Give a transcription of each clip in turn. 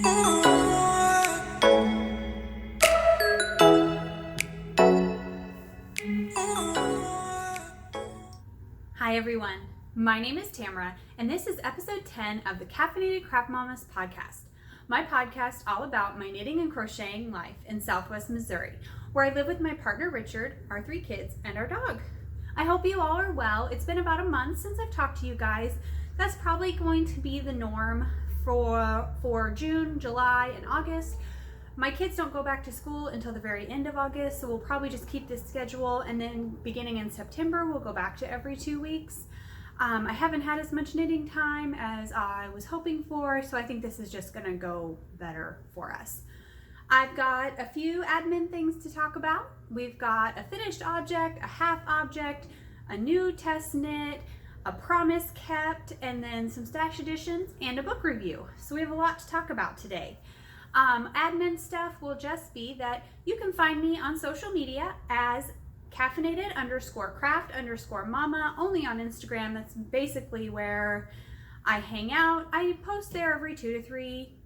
Hi everyone, my name is Tamara, and this is episode 10 of the Caffeinated Craft Mamas podcast. My podcast all about my knitting and crocheting life in Southwest Missouri, where I live with my partner Richard, our 3 kids, and our dog. I hope you all are well. It's been about a month since I've talked to you guys. That's probably going to be the norm for June, July, and August. My kids don't go back to school until the very end of August, so we'll probably just keep this schedule, and then beginning in September, we'll go back to every 2 weeks. I haven't had as much knitting time as I was hoping for, so I think this is just gonna go better for us. I've got a few admin things to talk about. We've got a finished object, a half object, a new test knit, a promise kept, and then some stash additions and a book review. So we have a lot to talk about today. Admin stuff will just be that you can find me on social media as caffeinated_craft_mama, only on Instagram. That's basically where I hang out. I post there every 2 to 3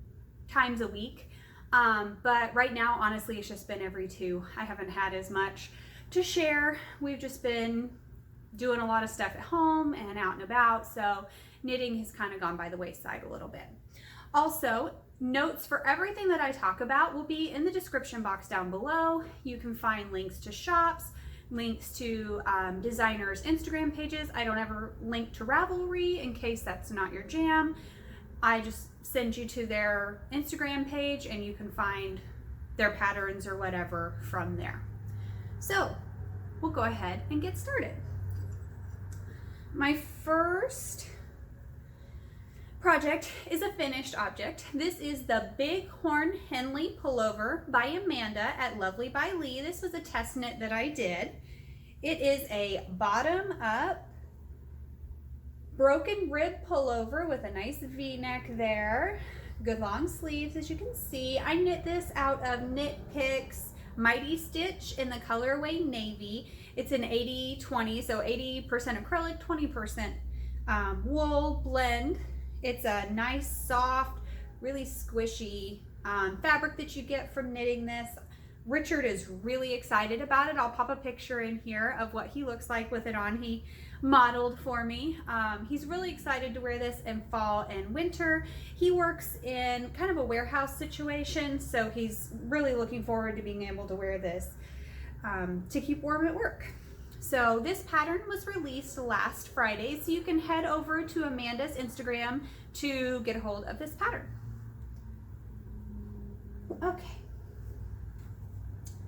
times a week. But right now, honestly, it's just been every 2. I haven't had as much to share. We've just been doing a lot of stuff at home and out and about. So knitting has kind of gone by the wayside a little bit. Also, notes for everything that I talk about will be in the description box down below. You can find links to shops, links to designers' Instagram pages. I don't ever link to Ravelry in case that's not your jam. I just send you to their Instagram page and you can find their patterns or whatever from there. So we'll go ahead and get started. My first project is a finished object. This is the big Horn Henley Pullover by Amanda at Lovely by Lee. This was a test knit that I did. It is a bottom up broken rib pullover with a nice V-neck there. Good long sleeves, as you can see. I knit this out of Knitpicks Mighty Stitch in the colorway navy. It's an 80-20, so 80% acrylic, 20% wool blend. It's a nice, soft, really squishy fabric that you get from knitting this. Richard is really excited about it. I'll pop a picture in here of what he looks like with it on. He modeled for me. He's really excited to wear this in fall and winter. He works in kind of a warehouse situation, so he's really looking forward to being able to wear this to keep warm at work. So this pattern was released last Friday, so you can head over to Amanda's Instagram to get a hold of this pattern. Okay.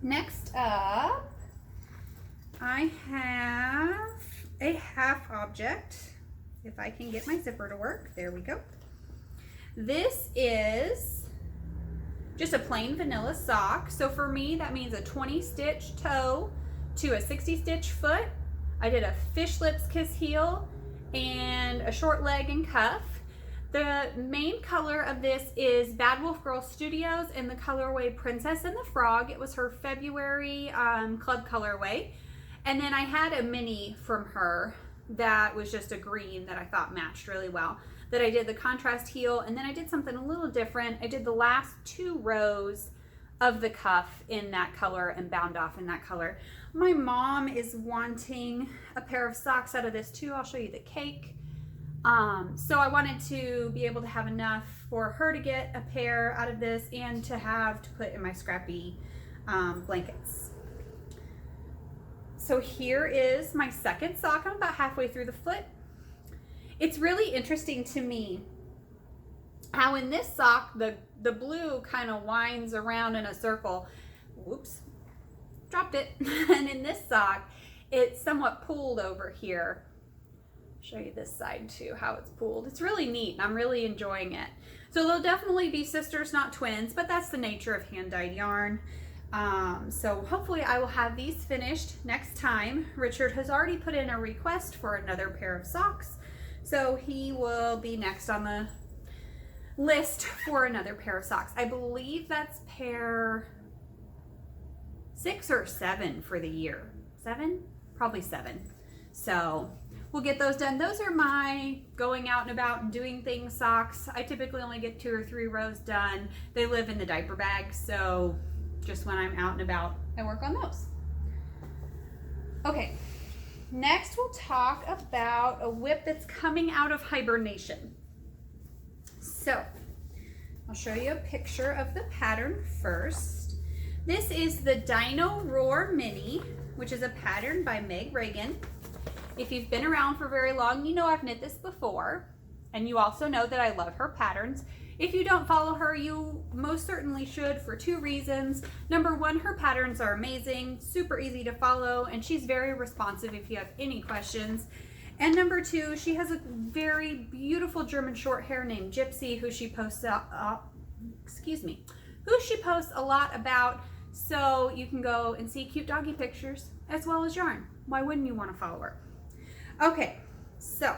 Next up, I have a half object. If I can get my zipper to work, there we go. This is just a plain vanilla sock. So for me, that means a 20 stitch toe to a 60 stitch foot. I did a fish lips kiss heel and a short leg and cuff. The main color of this is Bad Wolf Girl Studios in the colorway Princess and the Frog. It was her February club colorway. And then I had a mini from her that was just a green that I thought matched really well. That I did the contrast heel, and then I did something a little different. I did the last 2 rows of the cuff in that color and bound off in that color. My mom is wanting a pair of socks out of this too. I'll show you the cake. So I wanted to be able to have enough for her to get a pair out of this and to have to put in my scrappy blankets. So here is my second sock. I'm about halfway through the foot. It's really interesting to me how in this sock the blue kind of winds around in a circle. Whoops, dropped it. And in this sock, it's somewhat pulled over here. Show you this side too, how it's pulled. It's really neat and I'm really enjoying it. So they'll definitely be sisters, not twins, but that's the nature of hand-dyed yarn. So hopefully I will have these finished next time. Richard has already put in a request for another pair of socks, so he will be next on the list for another pair of socks. I believe that's pair 6 or 7 for the year. 7? Probably 7. So we'll get those done. Those are my going out and about and doing things socks. I typically only get 2 or 3 rows done. They live in the diaper bag, so just when I'm out and about, I work on those. Okay, next we'll talk about a whip that's coming out of hibernation. So I'll show you a picture of the pattern first. This is the Dino Rawr Mini, which is a pattern by Meg Reagan. If you've been around for very long, you know I've knit this before, and you also know that I love her patterns. If you don't follow her, you most certainly should for 2 reasons. Number 1, her patterns are amazing, super easy to follow, and she's very responsive if you have any questions. And number 2, she has a very beautiful German short hair named Gypsy who she posts who she posts a lot about, so you can go and see cute doggy pictures as well as yarn. Why wouldn't you want to follow her? Okay, so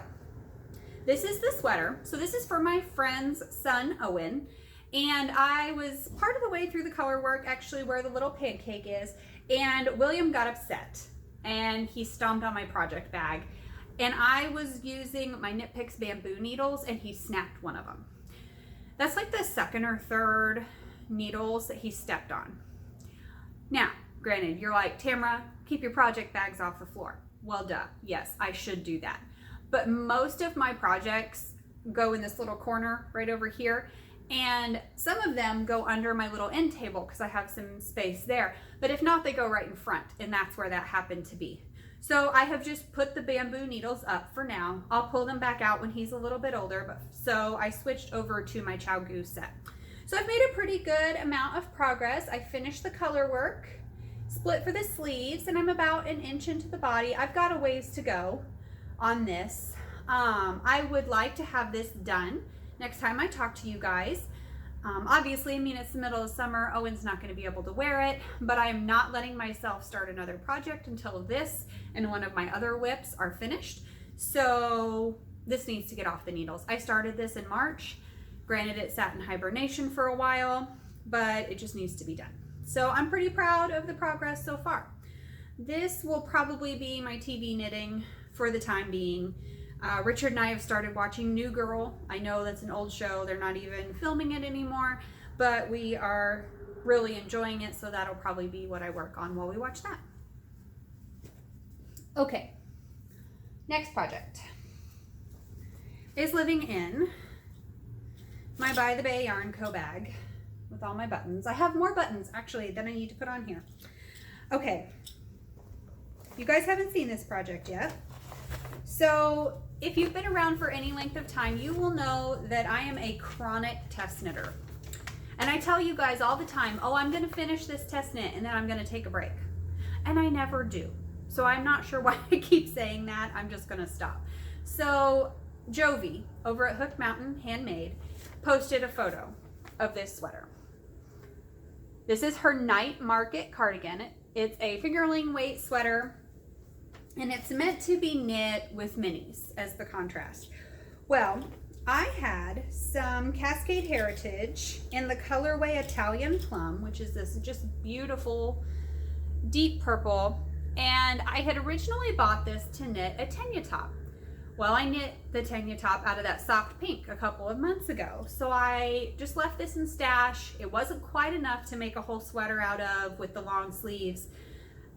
this is the sweater. So this is for my friend's son, Owen. And I was part of the way through the color work, actually where the little pancake is. And William got upset and he stomped on my project bag. And I was using my Knitpicks bamboo needles and he snapped one of them. That's like the 2nd or 3rd needles that he stepped on. Now, granted, you're like, Tamara, keep your project bags off the floor. Well, duh. Yes, I should do that. But most of my projects go in this little corner right over here, and some of them go under my little end table because I have some space there. But if not, they go right in front, and that's where that happened to be. So I have just put the bamboo needles up for now. I'll pull them back out when he's a little bit older, but so I switched over to my Chiaogoo set. So I've made a pretty good amount of progress. I finished the color work, split for the sleeves, and I'm about 1 inch into the body. I've got a ways to go on this. I would like to have this done next time I talk to you guys. Obviously, I mean, it's the middle of summer. Owen's not going to be able to wear it, but I am not letting myself start another project until this and one of my other whips are finished. So this needs to get off the needles. I started this in March. Granted, it sat in hibernation for a while, but it just needs to be done. So I'm pretty proud of the progress so far. This will probably be my TV knitting for the time being. Richard and I have started watching New Girl. I know that's an old show. They're not even filming it anymore, but we are really enjoying it, so that'll probably be what I work on while we watch that. Okay, next project is living in my By the Bay Yarn Co bag with all my buttons. I have more buttons actually than I need to put on here. Okay, you guys haven't seen this project yet. So if you've been around for any length of time, you will know that I am a chronic test knitter. And I tell you guys all the time, oh, I'm gonna finish this test knit and then I'm gonna take a break. And I never do. So I'm not sure why I keep saying that. I'm just gonna stop. So Jovi over at Hook Mountain Handmade posted a photo of this sweater. This is her night market cardigan. It's a fingerling weight sweater, and it's meant to be knit with minis as the contrast. Well, I had some Cascade Heritage in the colorway Italian Plum, which is this just beautiful deep purple, and I had originally bought this to knit a Tenya top. Well, I knit the Tenya top out of that soft pink a couple of months ago, so I just left this in stash. It wasn't quite enough to make a whole sweater out of with the long sleeves,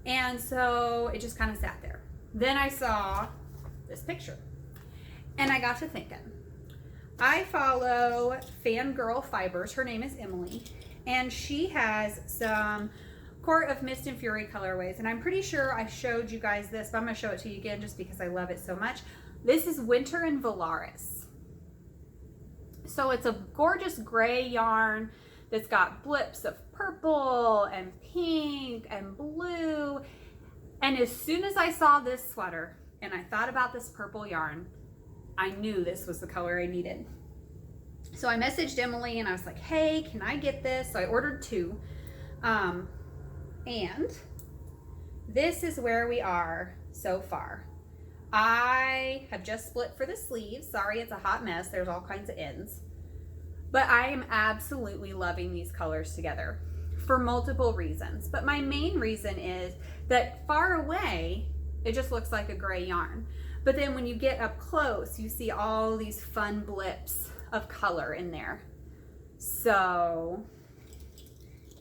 and so it just kind of sat there. Then I saw this picture and I got to thinking. I follow Fangirl Fibers. Her name is Emily, and she has some Court of Mist and Fury colorways, and I'm pretty sure I showed you guys this, but I'm going to show it to you again just because I love it so much. This is Winter in Valaris. So it's a gorgeous gray yarn that's got blips of purple and pink and blue. And as soon as I saw this sweater and I thought about this purple yarn, I knew this was the color I needed. So I messaged Emily and I was like, hey, can I get this? So I ordered 2. And this is where we are so far. I have just split for the sleeves. Sorry, it's a hot mess. There's all kinds of ends. But I am absolutely loving these colors together for multiple reasons. But my main reason is that far away, it just looks like a gray yarn. But then when you get up close, you see all these fun blips of color in there. So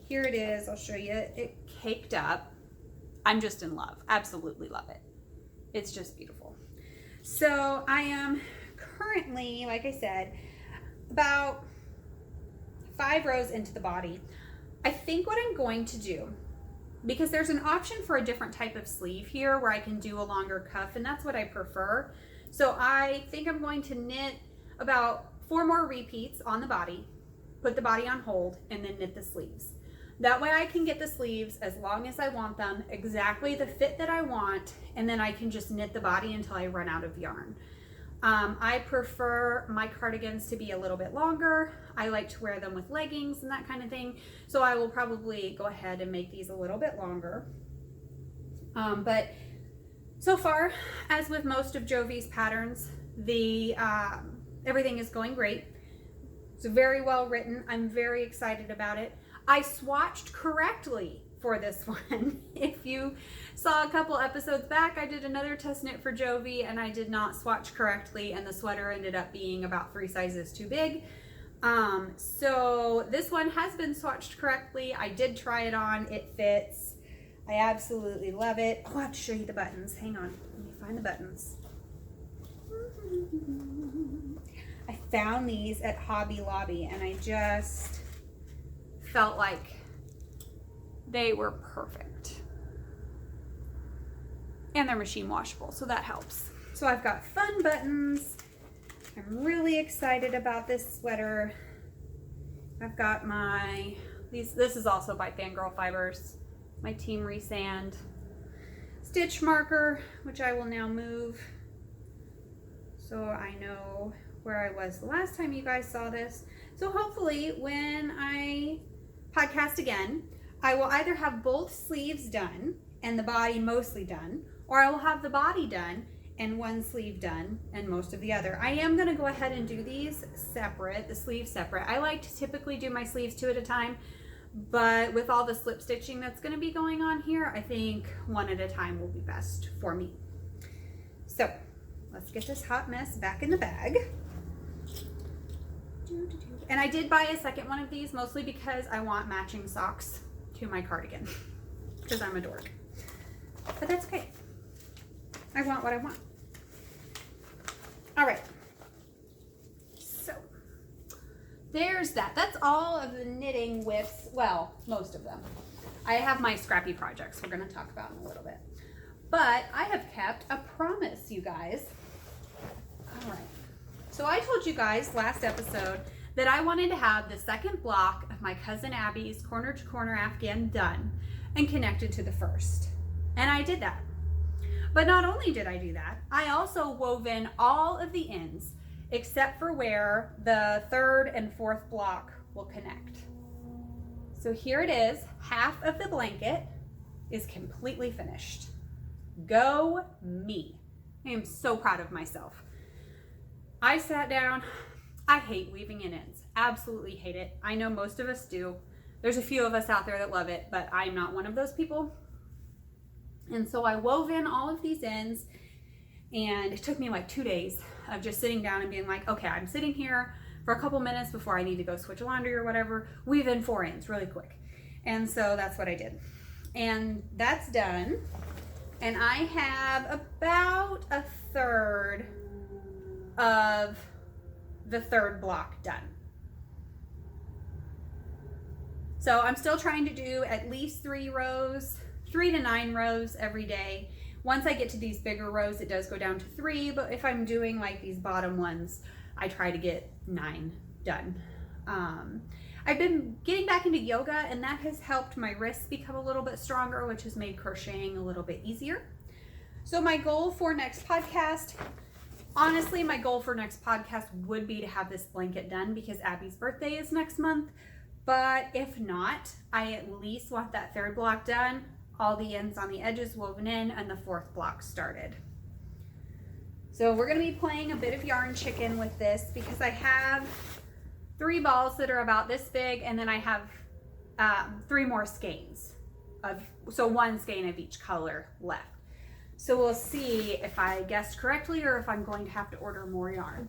here it is. I'll show you it caked up. I'm just in love. Absolutely love it. It's just beautiful. So I am currently, like I said, about 5 rows into the body. I think what I'm going to do, because there's an option for a different type of sleeve here where I can do a longer cuff, and that's what I prefer. So I think I'm going to knit about 4 more repeats on the body, put the body on hold, and then knit the sleeves. That way I can get the sleeves as long as I want them, exactly the fit that I want, and then I can just knit the body until I run out of yarn. I prefer my cardigans to be a little bit longer. I like to wear them with leggings and that kind of thing. So I will probably go ahead and make these a little bit longer. But so far, as with most of Jovi's patterns, everything is going great. It's very well written. I'm very excited about it. I swatched correctly for this one. If you saw a couple episodes back, I did another test knit for Jovi and I did not swatch correctly, and the sweater ended up being about 3 sizes too big. So this one has been swatched correctly. I did try it on. It fits. I absolutely love it. Oh, I have to show you the buttons. Hang on. Let me find the buttons. I found these at Hobby Lobby and I just felt like they were perfect. And they're machine washable, so that helps. So I've got fun buttons. I'm really excited about this sweater. I've got this is also by Fangirl Fibers, my Team Resand stitch marker, which I will now move so I know where I was the last time you guys saw this. So hopefully when I podcast again, I will either have both sleeves done and the body mostly done, or I will have the body done and one sleeve done and most of the other. I am going to go ahead and do these separate, the sleeves separate. I like to typically do my sleeves 2 at a time, but with all the slip stitching that's going to be going on here, I think 1 at a time will be best for me. So let's get this hot mess back in the bag. And I did buy a second one of these mostly because I want matching socks to my cardigan because I'm a dork. But that's okay. I want what I want. All right. So there's that. That's all of the knitting whips. Well, most of them. I have my scrappy projects we're going to talk about in a little bit. But I have kept a promise, you guys. All right. So I told you guys last episode that I wanted to have the second block of my cousin Abby's corner to corner Afghan done and connected to the first. And I did that. But not only did I do that, I also wove in all of the ends except for where the 3rd and 4th block will connect. So here it is. Half of the blanket is completely finished. Go me. I am so proud of myself. I sat down. I hate weaving in ends. Absolutely hate it. I know most of us do. There's a few of us out there that love it, but I'm not one of those people. And so I wove in all of these ends, and it took me like 2 days of just sitting down and being like, okay, I'm sitting here for a couple minutes before I need to go switch laundry or whatever, weave in 4 ends really quick. And so that's what I did. And that's done. And I have about a third of the 3rd block done. So I'm still trying to do at least 3 rows, 3 to 9 rows every day. Once I get to these bigger rows, it does go down to 3, but if I'm doing like these bottom ones, I try to get 9 done. I've been getting back into yoga, and that has helped my wrists become a little bit stronger, which has made crocheting a little bit easier. So my goal for next podcast, honestly, my goal for next podcast would be to have this blanket done because Abby's birthday is next month. But if not, I at least want that 3rd block done, all the ends on the edges woven in, and the 4th block started. So we're going to be playing a bit of yarn chicken with this because I have 3 balls that are about this big, and then I have 3 more skeins so 1 skein of each color left. So we'll see if I guessed correctly or if I'm going to have to order more yarn.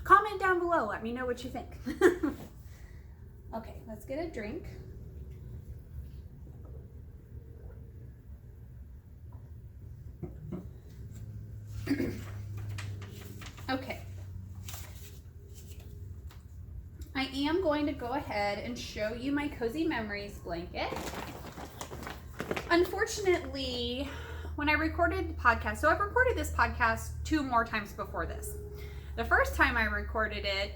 Comment down below, let me know what you think. Okay, let's get a drink. Okay. I am going to go ahead and show you my Cozy Memories blanket. Unfortunately, when I recorded the podcast, so I've recorded this podcast 2 more times before this. The first time I recorded it,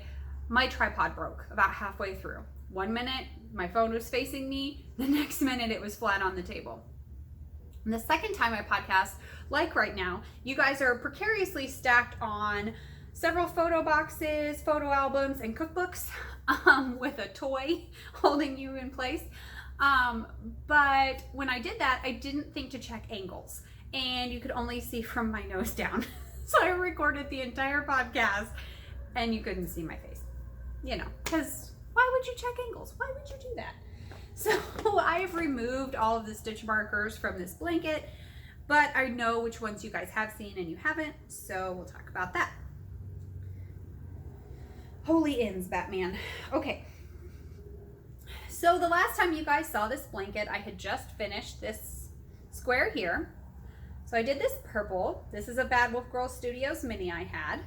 my tripod broke about halfway through. 1 minute, my phone was facing me. The next minute, it was flat on the table. And the second time I podcast, like right now, you guys are precariously stacked on several photo boxes, photo albums, and cookbooks with a toy holding you in place. But when I did that, I didn't think to check angles, and you could only see from my nose down. So I recorded the entire podcast and you couldn't see my face, you know, because why would you check angles? Why would you do that? So I've removed all of the stitch markers from this blanket, but I know which ones you guys have seen and you haven't, so we'll talk about that. Holy ends, Batman. Okay. So the last time you guys saw this blanket, I had just finished this square here. So I did this purple. This is a Bad Wolf Girl Studios mini I had.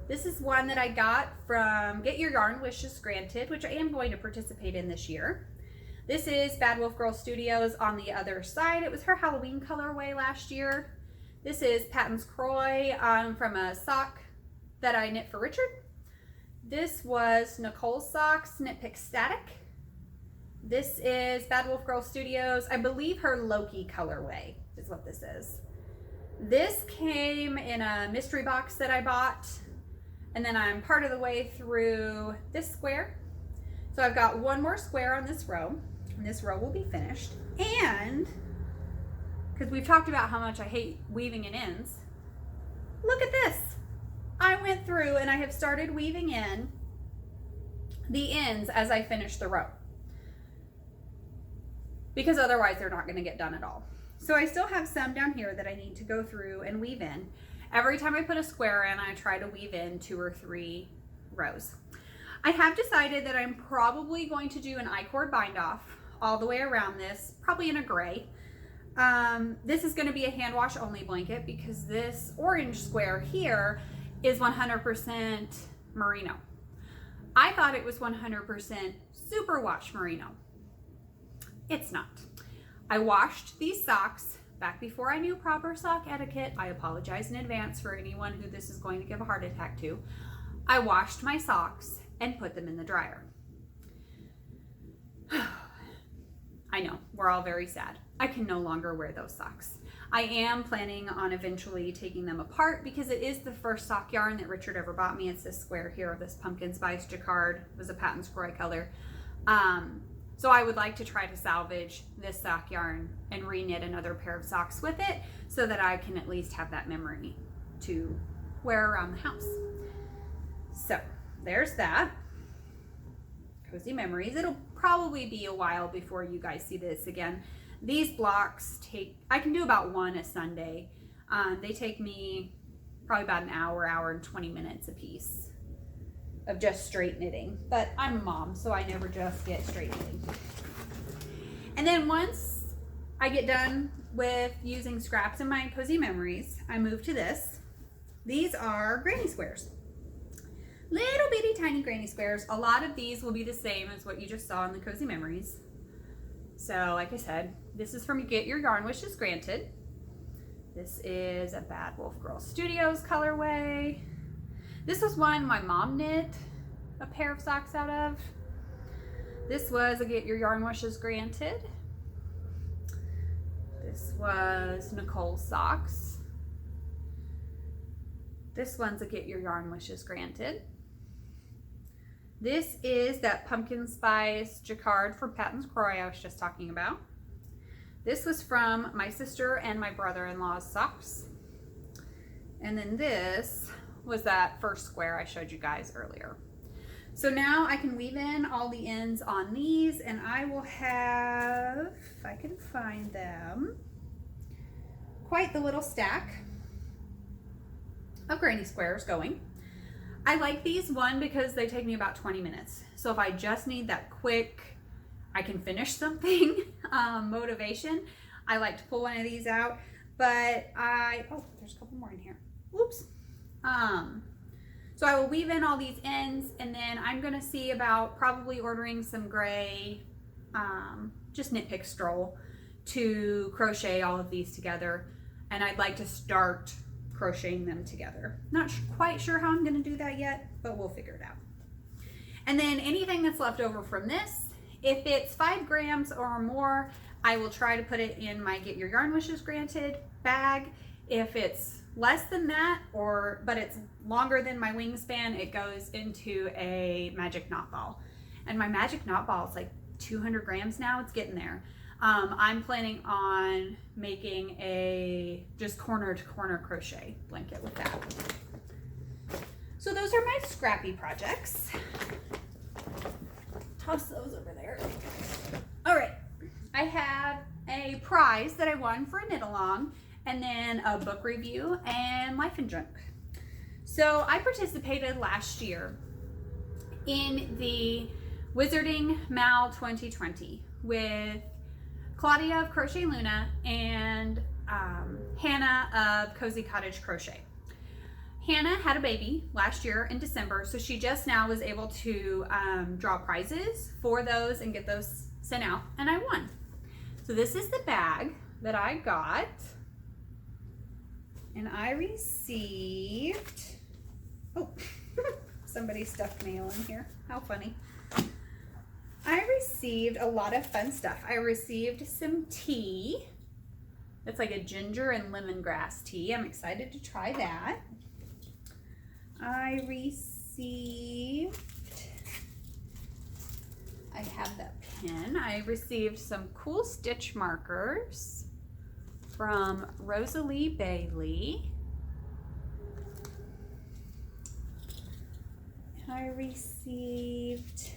This is one that I got from Get Your Yarn Wishes Granted, which I am going to participate in this year. This is Bad Wolf Girl Studios on the other side. It was her Halloween colorway last year. This is Patton's Croy from a sock that I knit for Richard. This was Nicole's socks, Knitpicks Static. This is Bad Wolf Girl Studios. I believe her Loki colorway is what this is. This came in a mystery box that I bought, and then I'm part of the way through this square. So I've got 1 more square on this row, and this row will be finished. And because we've talked about how much I hate weaving in ends, look at this. I went through and I have started weaving in the ends as I finish the row, because otherwise they're not going to get done at all. So I still have some down here that I need to go through and weave in. Every time I put a square in, I try to weave in 2 or 3 rows. I have decided that I'm probably going to do an I-cord bind off all the way around this, probably in a gray. This is going to be a hand wash only blanket because this orange square here is 100% merino. I thought it was 100% superwash merino. It's not. I washed these socks back before I knew proper sock etiquette. I apologize in advance for anyone who this is going to give a heart attack to. I washed my socks and put them in the dryer. I know, we're all very sad. I can no longer wear those socks. I am planning on eventually taking them apart because it is the first sock yarn that Richard ever bought me. It's this square here, this pumpkin spice jacquard. It was a Patton's Croy color. So I would like to try to salvage this sock yarn and re-knit another pair of socks with it so that I can at least have that memory to wear around the house. So there's that. Cozy Memories. It'll probably be a while before you guys see this again. These blocks I can do about 1 a Sunday. They take me probably about an hour and 20 minutes a piece of just straight knitting. But I'm a mom, so I never just get straight knitting. And then once I get done with using scraps in my Cozy Memories, I move to this. These are granny squares. Little bitty tiny granny squares. A lot of these will be the same as what you just saw in the Cozy Memories. So like I said, this is from Get Your Yarn Wishes Granted. This is a Bad Wolf Girl Studios colorway. This was one my mom knit a pair of socks out of. This was a Get Your Yarn Wishes Granted. This was Nicole's socks. This one's a Get Your Yarn Wishes Granted. This is that pumpkin spice jacquard from Patton's Croy I was just talking about. This was from my sister and my brother-in-law's socks. And then this was that first square I showed you guys earlier. So now I can weave in all the ends on these, and I will have, if I can find them, quite the little stack of granny squares going. I like these, one, because they take me about 20 minutes. So if I just need that quick, I can finish something motivation, I like to pull one of these out. But oh, there's a couple more in here. Oops. So I will weave in all these ends, and then I'm gonna see about probably ordering some gray, just Knitpicks stroll to crochet all of these together. And I'd like to start crocheting them together. Not quite sure how I'm gonna do that yet, but we'll figure it out. And then anything that's left over from this, if it's 5 grams or more, I will try to put it in my Get Your Yarn Wishes Granted bag. If it's less than that, but it's longer than my wingspan, it goes into a magic knot ball. And my magic knot ball is like 200 grams now. It's getting there. I'm planning on making a just corner to corner crochet blanket with that. So those are my scrappy projects. Toss those over there. All right, I have a prize that I won for a knit along, and then a book review and life and junk. So I participated last year in the Wizarding Mal 2020 with Claudia of Crochet Luna and Hannah of Cozy Cottage Crochet. Hannah had a baby last year in December, so she just now was able to draw prizes for those and get those sent out, and I won. So this is the bag that I got, and I received, oh, somebody stuffed mail in here. How funny. I received a lot of fun stuff. I received some tea. It's like a ginger and lemongrass tea. I'm excited to try that. I have that pin. I received some cool stitch markers from Rosalie Bailey. I received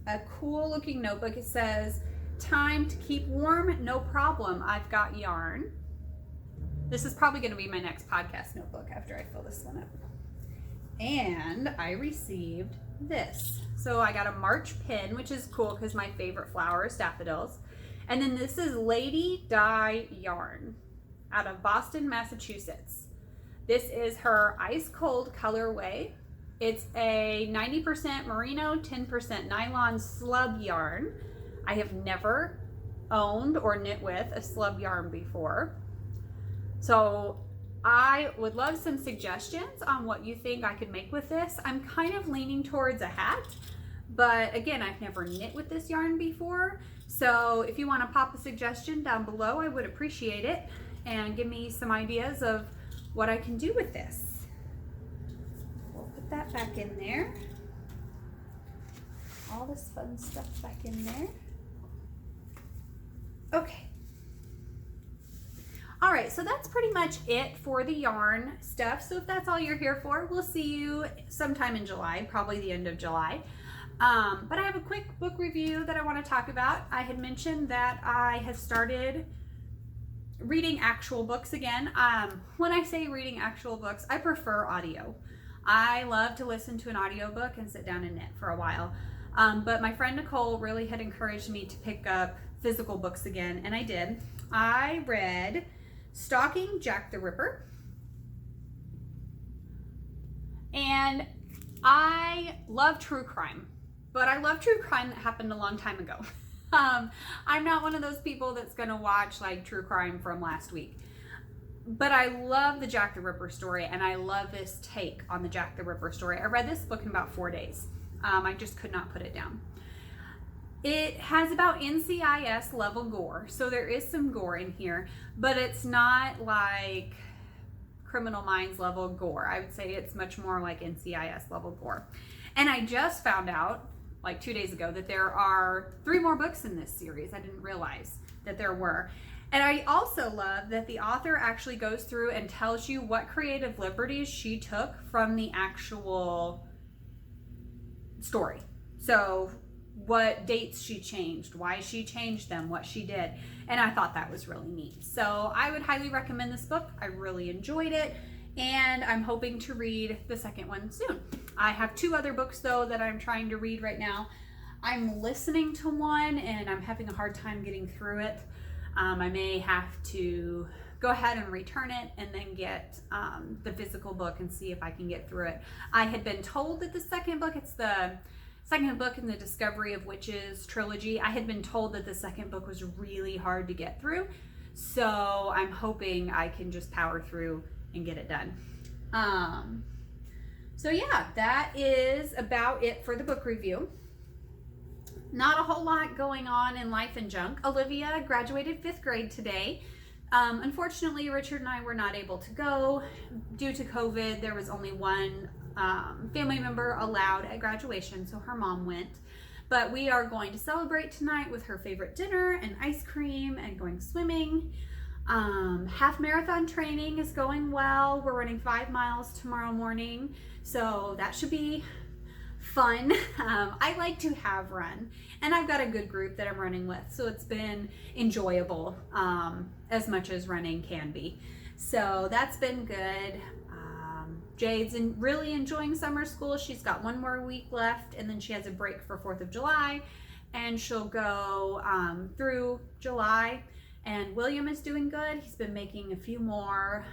a cool looking notebook. It says, "Time to keep warm, no problem, I've got yarn." This is probably going to be my next podcast notebook after I fill this one up. And I received this. So I got a March pin, which is cool because my favorite flower is daffodils. And then this is Lady Dye Yarn out of Boston, Massachusetts. This is her ice cold colorway. It's a 90% merino, 10% nylon slub yarn. I have never owned or knit with a slub yarn before. So I would love some suggestions on what you think I could make with this. I'm kind of leaning towards a hat, but again, I've never knit with this yarn before. So if you want to pop a suggestion down below, I would appreciate it, and give me some ideas of what I can do with this. We'll put that back in there. All this fun stuff back in there. Okay. All right, so that's pretty much it for the yarn stuff. So if that's all you're here for, we'll see you sometime in July, probably the end of July. But I have a quick book review that I want to talk about. I had mentioned that I have started reading actual books again. When I say reading actual books, I prefer audio. I love to listen to an audiobook and sit down and knit for a while. But my friend Nicole really had encouraged me to pick up physical books again, and I did. I read Stalking Jack the Ripper, and I love true crime, but I love true crime that happened a long time ago. I'm not one of those people that's going to watch like true crime from last week, but I love the Jack the Ripper story, and I love this take on the Jack the Ripper story. I read this book in about 4 days. I just could not put it down. It has about NCIS level gore, so there is some gore in here, but it's not like Criminal Minds level gore. I would say it's much more like NCIS level gore. And I just found out like 2 days ago that there are 3 more books in this series. I didn't realize that there were. And I also love that the author actually goes through and tells you what creative liberties she took from the actual story. So what dates she changed, why she changed them, what she did. And I thought that was really neat. So I would highly recommend this book. I really enjoyed it. And I'm hoping to read the second one soon. I have 2 other books though that I'm trying to read right now. I'm listening to one and I'm having a hard time getting through it. I may have to go ahead and return it and then get the physical book and see if I can get through it. I had been told that the second book, it's the second book in the Discovery of Witches trilogy. I had been told that the second book was really hard to get through. So I'm hoping I can just power through and get it done. So yeah, that is about it for the book review. Not a whole lot going on in life and junk. Olivia graduated 5th grade today. Unfortunately, Richard and I were not able to go due to COVID. There was only one family member allowed at graduation, so her mom went. But we are going to celebrate tonight with her favorite dinner and ice cream and going swimming. Half marathon training is going well. We're running 5 miles tomorrow morning, so that should be fun. I like to have run, and I've got a good group that I'm running with, so it's been enjoyable as much as running can be. So that's been good. Jade's really enjoying summer school. She's got 1 more week left, and then she has a break for 4th of July, and she'll go through July. And William is doing good. He's been making a few more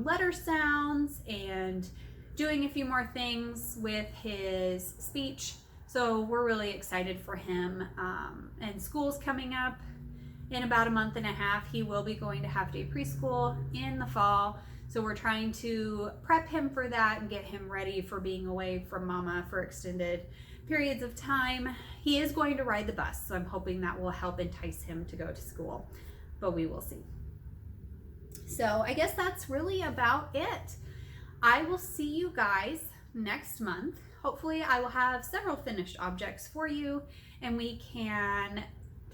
letter sounds and doing a few more things with his speech. So we're really excited for him. And school's coming up in about a month and a half. He will be going to half-day preschool in the fall. So we're trying to prep him for that and get him ready for being away from mama for extended periods of time. He is going to ride the bus, so I'm hoping that will help entice him to go to school, but we will see. So I guess that's really about it. I will see you guys next month. Hopefully I will have several finished objects for you and we can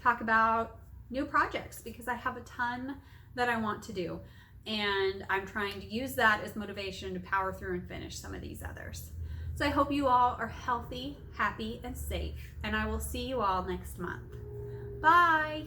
talk about new projects, because I have a ton that I want to do. And I'm trying to use that as motivation to power through and finish some of these others. So I hope you all are healthy, happy, and safe. And I will see you all next month. Bye.